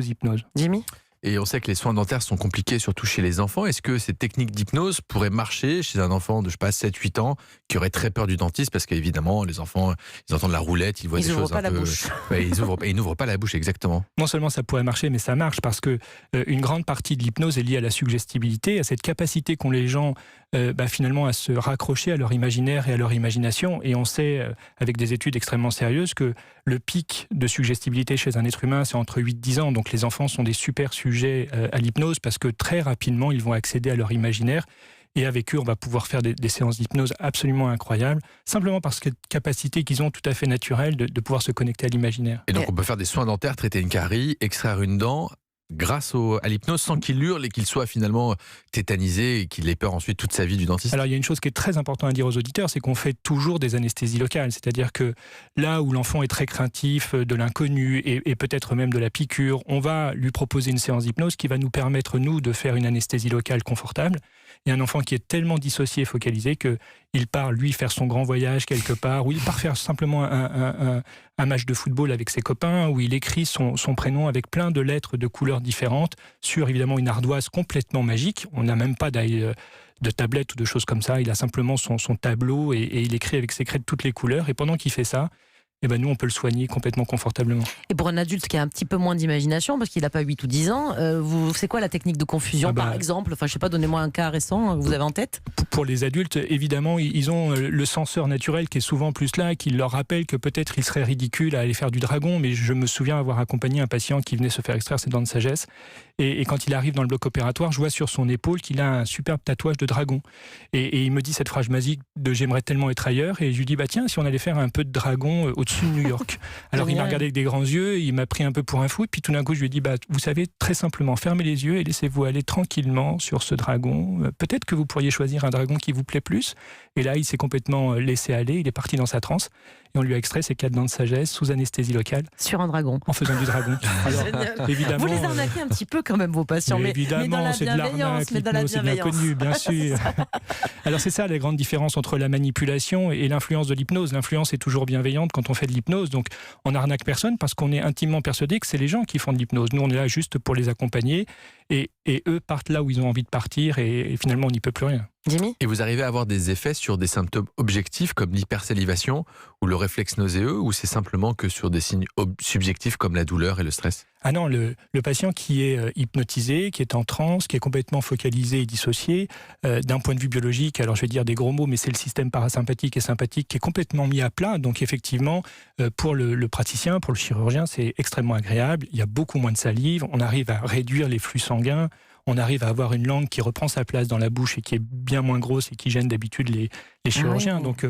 sous hypnose. Jimmy ? Et on sait que les soins dentaires sont compliqués, surtout chez les enfants. Est-ce que ces techniques d'hypnose pourraient marcher chez un enfant de, 7-8 ans qui aurait très peur du dentiste? Parce qu'évidemment, les enfants, ils entendent la roulette, ils voient des choses un peu... Ils n'ouvrent pas la bouche, exactement. Non seulement ça pourrait marcher, mais ça marche parce que une grande partie de l'hypnose est liée à la suggestibilité, à cette capacité qu'ont les gens finalement à se raccrocher à leur imaginaire et à leur imagination. Et on sait, avec des études extrêmement sérieuses, que le pic de suggestibilité chez un être humain, c'est entre 8-10 ans. Donc les enfants sont des super sujets à l'hypnose parce que très rapidement, ils vont accéder à leur imaginaire. Et avec eux, on va pouvoir faire des séances d'hypnose absolument incroyables, simplement parce que capacité qu'ils ont tout à fait naturelle de pouvoir se connecter à l'imaginaire. Et donc on peut faire des soins dentaires, traiter une carie, extraire une dent grâce à l'hypnose sans qu'il hurle et qu'il soit finalement tétanisé et qu'il ait peur ensuite toute sa vie du dentiste. Alors il y a une chose qui est très importante à dire aux auditeurs, c'est qu'on fait toujours des anesthésies locales, c'est-à-dire que là où l'enfant est très craintif de l'inconnu et peut-être même de la piqûre, on va lui proposer une séance d'hypnose qui va nous permettre, nous, de faire une anesthésie locale confortable. Il y a un enfant qui est tellement dissocié et focalisé qu'il part, lui, faire son grand voyage quelque part, ou il part faire simplement un match de football avec ses copains, où il écrit son prénom avec plein de lettres de couleurs différentes sur, évidemment, une ardoise complètement magique. On n'a même pas de tablette ou de choses comme ça. Il a simplement son tableau et il écrit avec ses craies de toutes les couleurs. Et pendant qu'il fait ça, nous, on peut le soigner complètement confortablement. Et pour un adulte qui a un petit peu moins d'imagination, parce qu'il n'a pas 8 ou 10 ans, c'est quoi la technique de confusion, par exemple ? Enfin, je sais pas, donnez-moi un cas récent que vous avez en tête. Pour les adultes, évidemment, ils ont le censeur naturel qui est souvent plus là, qui leur rappelle que peut-être il serait ridicule à aller faire du dragon, mais je me souviens avoir accompagné un patient qui venait se faire extraire ses dents de sagesse, et quand il arrive dans le bloc opératoire, je vois sur son épaule qu'il a un superbe tatouage de dragon. Et il me dit cette phrase magique de « j'aimerais tellement être ailleurs », et je lui dis « tiens, si on allait faire un peu de dragon au-dessus de New York ». Alors il m'a regardé avec des grands yeux, il m'a pris un peu pour un fou, et puis tout d'un coup je lui ai dit vous savez, très simplement, fermez les yeux et laissez-vous aller tranquillement sur ce dragon. Peut-être que vous pourriez choisir un dragon qui vous plaît plus. Et là, il s'est complètement laissé aller, il est parti dans sa transe, et on lui a extrait ses 4 dents de sagesse sous anesthésie locale. Sur un dragon. En faisant du dragon. Alors, évidemment, vous les arnaquez un petit peu quand même, vos patients, mais dans la bienveillance, c'est de bien connu, bien sûr. Alors c'est ça la grande différence entre la manipulation et l'influence de l'hypnose. L'influence est toujours bienveillante quand on fait de l'hypnose, donc on n'arnaque personne parce qu'on est intimement persuadé que c'est les gens qui font de l'hypnose. Nous, on est là juste pour les accompagner, et eux partent là où ils ont envie de partir, et finalement, on n'y peut plus rien. Jimmy ? Et vous arrivez à avoir des effets sur des symptômes objectifs comme l'hypersalivation ou le réflexe nauséeux, ou c'est simplement que sur des signes subjectifs comme la douleur et le stress? Ah non, le patient qui est hypnotisé, qui est en transe, qui est complètement focalisé et dissocié, d'un point de vue biologique, alors je vais dire des gros mots, mais c'est le système parasympathique et sympathique qui est complètement mis à plat. Donc effectivement, pour le praticien, pour le chirurgien, c'est extrêmement agréable. Il y a beaucoup moins de salive, on arrive à réduire les flux sanguins, on arrive à avoir une langue qui reprend sa place dans la bouche et qui est bien moins grosse et qui gêne d'habitude les chirurgiens. Oui. Donc,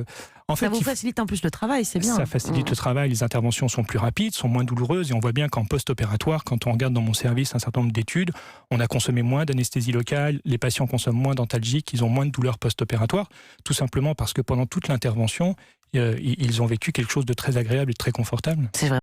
en fait, ça vous facilite en plus le travail, c'est bien. Ça facilite le travail, les interventions sont plus rapides, sont moins douloureuses, et on voit bien qu'en post-opératoire, quand on regarde dans mon service un certain nombre d'études, on a consommé moins d'anesthésie locale, les patients consomment moins d'antalgiques, ils ont moins de douleurs post-opératoires, tout simplement parce que pendant toute l'intervention, ils ont vécu quelque chose de très agréable et de très confortable. C'est vrai.